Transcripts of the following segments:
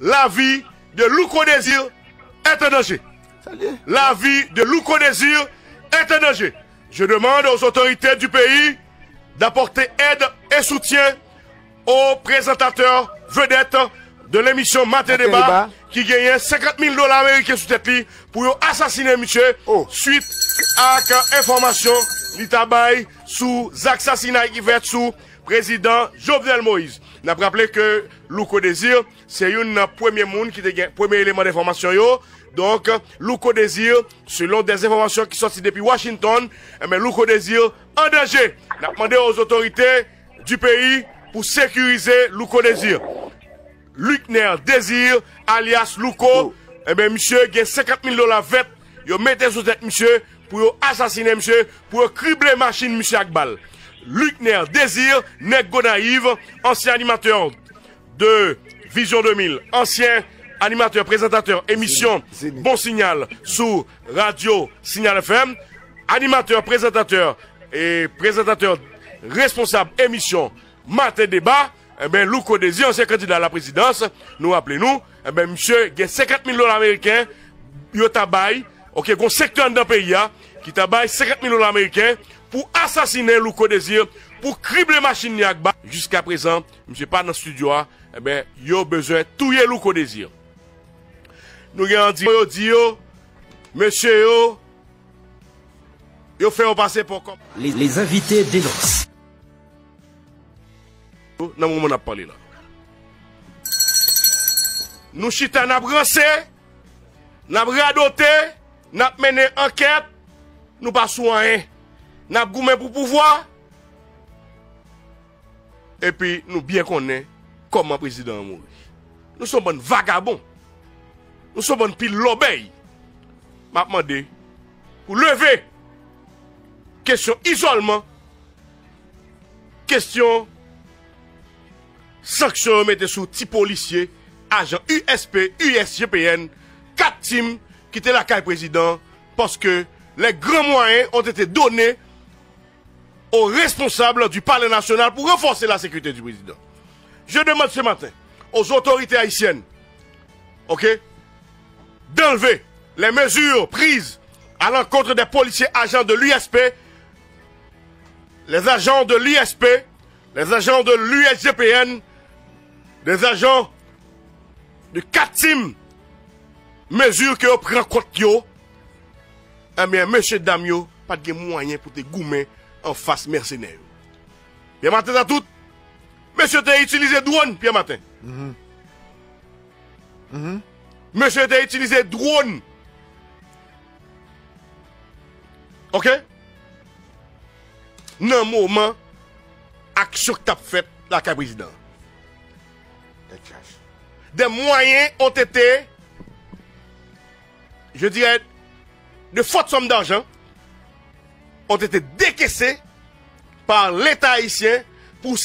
la vie de Louko Désir est en danger. La vie de Louko Désir est en danger. Je demande aux autorités du pays d'apporter aide et soutien aux présentateurs vedettes de l'émission Matin Débat qui gagnent 50 000 $ américains sous tête pour assassiner monsieur suite à information l'itabaï sous assassinat qui fait sous président Jovenel Moïse. N'a rappelé que Louko Désir c'est un premier monde qui était premier élément d'information yo. Donc Louko Désir selon des informations qui sont sorties depuis Washington, mais Louko Désir en danger. N'a demandé aux autorités du pays pour sécuriser Louko Désir. Luckner Désir alias Louko, eh bien monsieur gagne 50 000 $ vet, yo mettez sous tête monsieur pour assassiner monsieur, pour cribler machine monsieur Akbal. Luckner Désir, nèg go naïve, ancien animateur de Vision 2000, ancien animateur, présentateur, émission Bon Signal sous Radio Signal FM, animateur, présentateur et présentateur responsable émission Matin Débat. Eh bien, Louko Désir, ancien candidat à la présidence, nous rappelez-nous, eh bien, monsieur, il y a 50 000 $ américains, il tabaye, ok, un secteur dans le pays, qui tabaye 50 000 $ américains pour assassiner Louko Désir, pour cribler machine Niagba. Jusqu'à présent, monsieur pas dans le studio, eh bien, il y a besoin de tuer Louko Désir. Nous avons dit, monsieur, il fait passer pour comme. Les invités dénoncent. Dans le moment où on a parlé là. Nous chita n'a brassé, n'a radoté, n'a mené enquête, nous pas soin, n'a goumé pour pouvoir. Et puis nous bien connaissons comment le président mourit. Nous sommes bons vagabonds. Nous sommes bons pile l'obéi. M'a demandé pour lever question isolement, question sanction mettez sous petit policier, agent USP, USGPN, 4 teams qui étaient la caille président parce que les grands moyens ont été donnés aux responsables du Palais national pour renforcer la sécurité du président. Je demande ce matin aux autorités haïtiennes, ok, d'enlever les mesures prises à l'encontre des policiers agents de l'USP, les agents de l'ISP, les agents de l'USGPN, des agents de 4 teams, mesures que vous prenez en compte, eh bien, monsieur Damio, pas de moyen pour te goumer en face mercenaire. Bien matin à tout, monsieur t'a utilisé drone, bien matin. Monsieur t'a utilisé drone. Ok? Dans le moment, action que tu as faite, la président. Des moyens ont été, je dirais, de fortes sommes d'argent ont été décaissés par l'État haïtien pour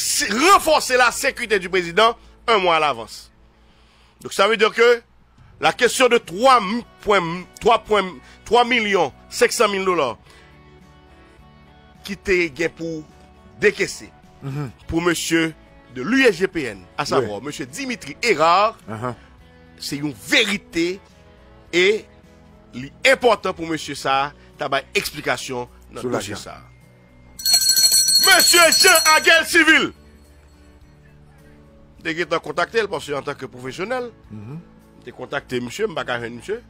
renforcer la sécurité du président un mois à l'avance. Donc ça veut dire que la question de 3 500 000 $ qui était pour décaisser pour monsieur de l'USGPN, à savoir monsieur Dimitri Erard, c'est une vérité et l'important pour monsieur ça, t'as explication dans le dossier ça. Monsieur Jean Aguel Civil, dès que tu as contacté, parce que en tant que professionnel, tu as contacté monsieur, monsieur,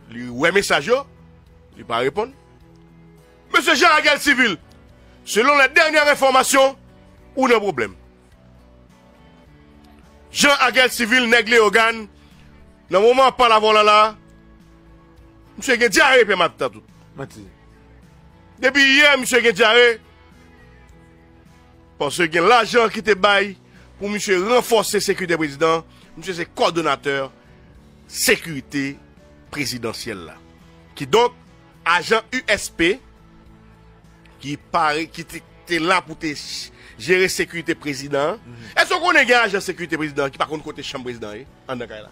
lui ouais message, il pas répondre. Monsieur Jean Aguel Civil, selon les dernières informations, où un problème. Jean Aguel Civil néglé organe, dans le moment où parle avant là, monsieur a diarrhée puis matin tout. Depuis hier, monsieur a diarrhée, parce que l'argent qui te baille pour monsieur renforcer la sécurité président, monsieur c'est coordonnateur sécurité présidentielle là. Qui donc, agent USP, qui paraît, qui était là pour te gérer sécurité président. Est-ce qu'on est un agent sécurité président qui par contre côté chambre président en Dakar là?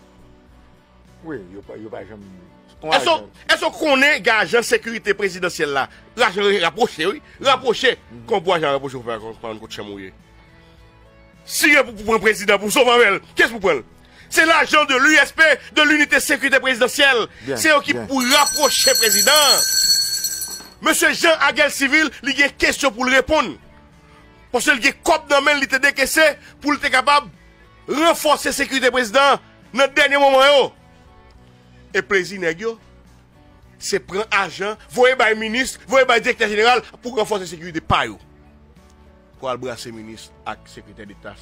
Oui, il n'y a pas jamais. Est-ce qu'on est un agent sécurité présidentielle là? L'agent rapproché, oui. Rapproché. Qu'on peut agent rapproché pour prendre côté chambre. Si vous prenez président pour sauver Mavel, qu'est-ce que vous prenez? C'est l'agent de l'USP, de l'unité sécurité présidentielle. C'est eux qui pour rapprocher le président. Monsieur Jean Aguel Civil, il y a une question pour le répondre. Parce qu'il y a un cop dans le main, il était décaissé pour être capable de renforcer la sécurité président dans le dernier moment. Et président, c'est prendre agent, voyez par le ministre, voyez par le directeur général pour renforcer la sécurité. Pas yo. Pour embrasser le ministre avec le secrétaire d'État,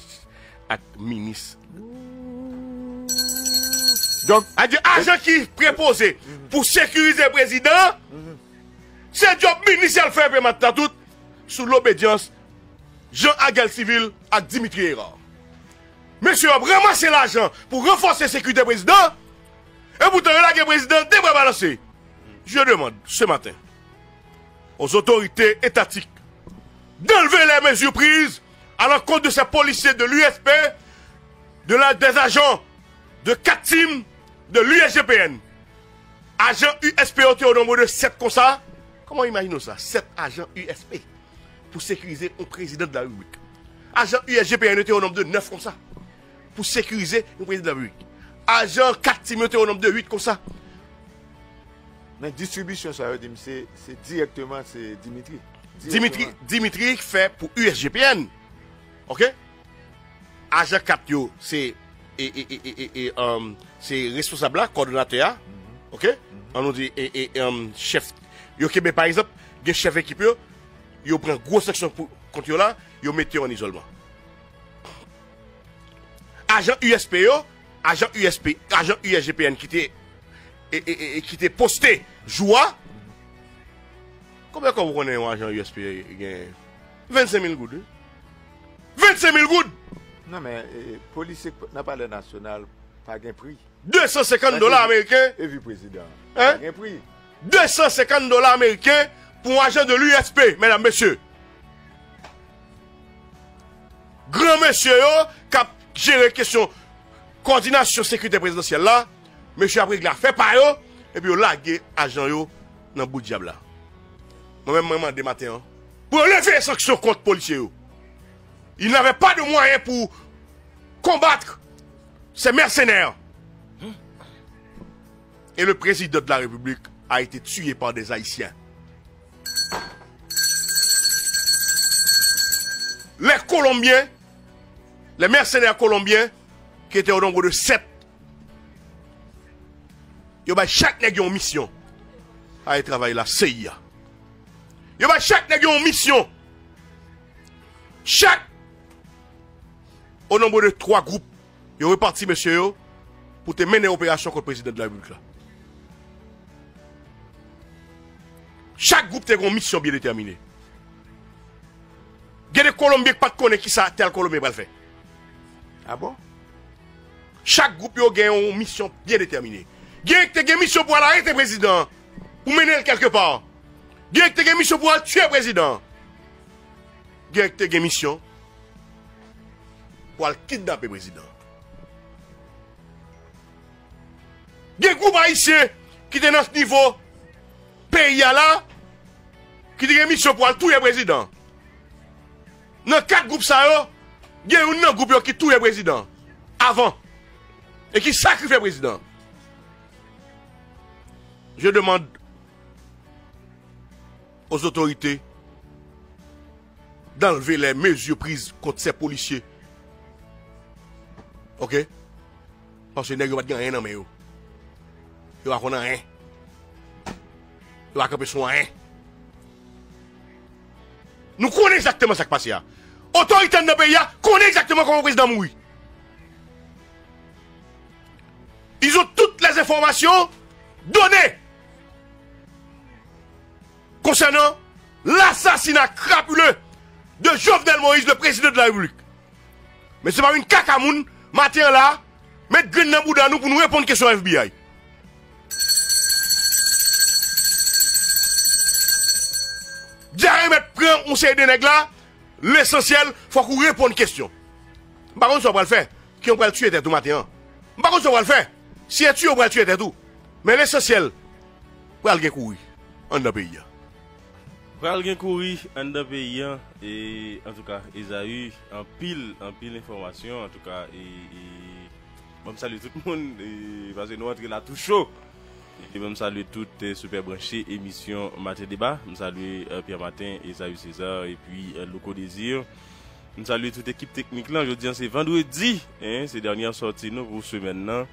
avec le ministre. Donc, agent qui préposé pour sécuriser le président, c'est le job ministériel fait maintenant tout sous l'obédience Jean Aguel Civil à Dimitri Erard. Monsieur a ramassé l'argent pour renforcer la sécurité du président et pour tenir le président devrait balancer. Je demande ce matin aux autorités étatiques d'enlever les mesures prises à l'encontre de ces policiers de l'USP, des agents de 4 teams de l'USGPN. Agents USP au nombre de 7 comme ça. Comment imaginez ça? 7 agents USP pour sécuriser un président de la République. Agents USGPN était au nombre de 9 comme ça. Pour sécuriser un président de la République. Agents 4 teams était au nombre de 8 comme ça. Mais distribution, ça veut dire c'est directement c'est Dimitri fait pour USGPN. OK? Agent 4 c'est c'est responsable là, coordonnateur. OK? On nous dit chef. Yo par exemple, des chefs équipe yo prend grosse section pour contre yo là, yo mettez en isolement. Agent USP agent USGPN qui était posté joie. Combien vous connaissez un agent USP? 25 000 gouttes. 25 000 gouttes! Non, mais police n'a pas le national, pas de prix. $250 américains. Et vu président. Hein? Pas de prix. $250 américains pour un agent de l'USP, mesdames, messieurs. Grand monsieur, qui a géré la question coordination sécurité présidentielle là, monsieur après il a fait par eux, et puis il a lagué agent yo dans le bout de diable là. Moi-même, je demande matin, pour lever les sanctions contre les policiers. Il n'avait pas de moyens pour combattre ces mercenaires. Et le président de la République a été tué par des Haïtiens. Les Colombiens, les mercenaires colombiens, qui étaient au nombre de 7, chaque nègre a une mission à travailler la CIA. Chaque nègre a une mission. Chaque, au nombre de 3 groupes, ils ont reparti, monsieur, pour te mener l'opération contre le président de la République. Là. Chaque groupe a une mission bien déterminée. Il y a des Colombiens qui ne connaissent pas qui ça, tel Colombien va le faire. Ah bon? Chaque groupe a une mission bien déterminée. Il y a une mission pour arrêter le président, pour mener quelque part. Il y a une mission pour tuer le président. Il y a une mission pour kidnapper le président. Il y a un groupe haïtien qui est dans ce niveau pays là, qui a une mission pour tuer le président. Dans 4 groupes, il y a un groupe qui tue le président avant et qui sacrifie le président. Je demande aux autorités d'enlever les mesures prises contre ces policiers. Ok? Parce que les gens ne vont rien dans mes yeux. Ils ne vont rien. Ils vont camper sur rien. Nous connaissons exactement ce qui passe. Autorité de notre pays connaît exactement comment le président mourit. Ils ont toutes les informations données concernant l'assassinat crapuleux de Jovenel Moïse, le président de la République. Mais ce n'est pas une cacamoune, matin là, mettre graine dans bout dans nous pour nous répondre à question FBI. Diarrhée mettre prendre on sait des nègres là, l'essentiel, faut qu'on réponde à question. Par contre, ça va le faire. Qui on va le tuer tout matin. Par contre, ça va le faire. Si tu on va le tuer tout. Mais l'essentiel, pour aller courir en dans pays. Pour aller courir en dans pays et en tout cas, ils ont eu en pile information en tout cas Je salue tout le monde, parce que nous entrons là tout chaud. Et je salue toutes super branchées émission Matin Débat. Je salue Pierre Martin, Esaü César et puis Loco Désir. Je salue toute l'équipe technique là. Je dis c'est vendredi, hein, ces dernières sorties nous pour ce maintenant.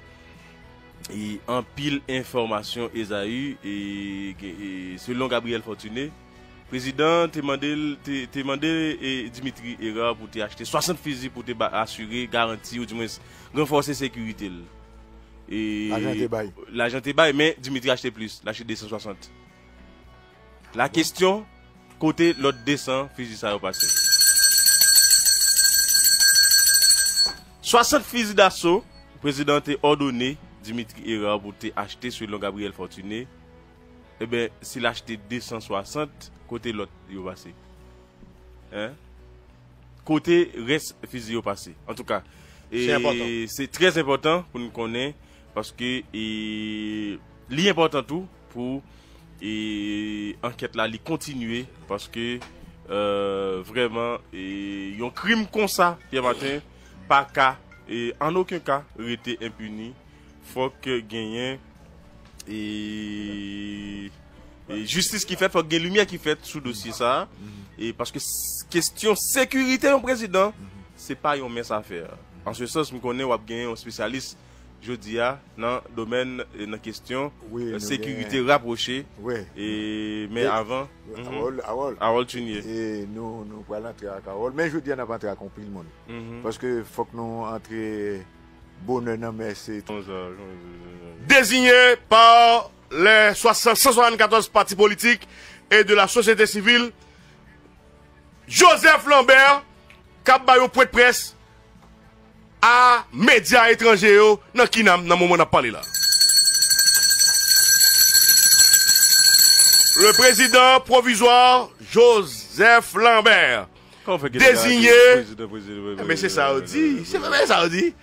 Et en pile information Esaü et selon Gabriel Fortuné. Président, t'es demandé Dimitri Era pour t'acheter 60 fusils pour te assurer, garantir ou du moins renforcer sécurité. Et l'agent te bail, mais Dimitri a acheté plus, l'acheter 260. La question, côté l'autre 200 fusils ça va passer. 60 fusils d'assaut, président t'a ordonné Dimitri Era pour t'acheter selon Gabriel Fortuné. Eh bien, s'il a acheté 260, côté l'autre, il va passer. Hein? Côté reste fusil au passé. En tout cas, c'est très important pour nous connaître parce que l'important tout pour enquête là, continuer parce que vraiment, un crime comme ça, Pierre Martin, pas cas, et en aucun cas, rester impuni. Faut que gagne et justice qui fait, faut que lumière qui fait sous dossier ça. Et parce que question sécurité au président, c'est pas une mince affaire. En ce sens, je connais ou gagner un spécialiste je dis dans le domaine dans question sécurité rapprochée. Et mais avant Harold Tunier. Et nous allons entrer à Carole, mais je dis on n'a pas entré à compris le monde. Parce que faut que nous entrions bonheur non mais c'est désigné par les 174 partis politiques et de la société civile, Joseph Lambert, cap bayon point de presse à médias étrangers dans qui dans le moment on a parlé là. Le président provisoire Joseph Lambert désigné, mais c'est ça on dit, c'est vrai ça on dit.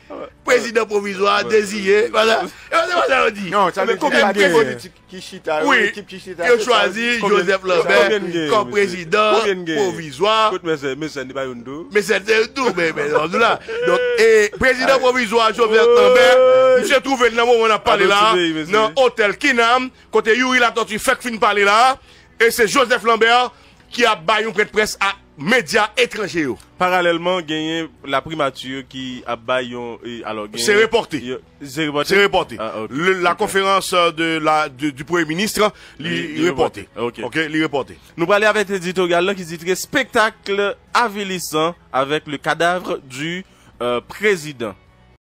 Président provisoire désigné, voilà. Ça on dit. Non, ça veut dire que politique qui chita, l'équipe qui chita. Il a choisi Joseph Lambert comme président provisoire. Mais c'est pas un dos. Mais c'est un dos, mais là. Donc, et président provisoire Joseph Lambert, il se trouve dans le moment où on a parlé là, dans l'hôtel Kinam, côté Yuri la tortue fait fin parler là, et c'est Joseph Lambert qui a baillé un presse à médias étrangers. Parallèlement, gagné la primature qui a baillé alors c'est reporté. C'est reporté. La conférence du Premier ministre l'y reporté. OK, l'y reporté. Nous parlons avec l'éditorial là qui dit spectacle avilissant avec le cadavre du président.